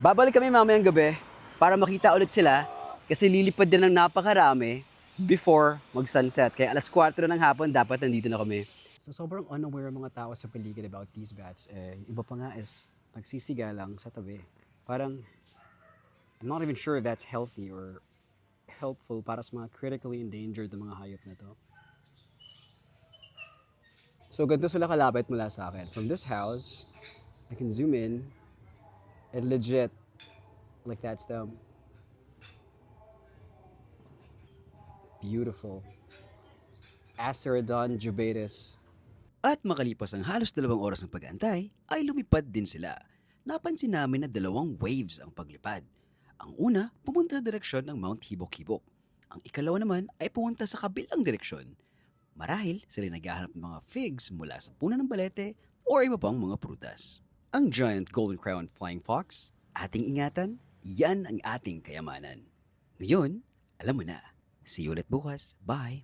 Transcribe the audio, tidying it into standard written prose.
Babalik kami mamayang gabi para makita ulit sila kasi lilipad din ng napakarami before mag-sunset. Kaya alas 4 na ng hapon, dapat nandito na kami. So sobrang unaware ang mga tao sa paligid about these bats. Yung iba pa nga is nagsisiga lang sa tabi. Parang, I'm not even sure if that's healthy or helpful para sa mga critically endangered na mga hayop na to. So ganito sila kalapit mula sa akin. From this house, I can zoom in and legit, like that's them. Beautiful. Asterodon jubatus. At makalipas ang halos 2 oras ng pag-aantay, ay lumipad din sila. Napansin namin na 2 waves ang paglipad. Ang una, pumunta sa direksyon ng Mount Hibok-Hibok. Ang ikalawa naman ay pumunta sa kabilang direksyon. Marahil sila naghahanap ng mga figs mula sa puno ng balete o iba pang mga prutas. Ang giant golden crown flying fox, ating ingatan, yan ang ating kayamanan. Ngayon, alam mo na. See you ulit bukas. Bye!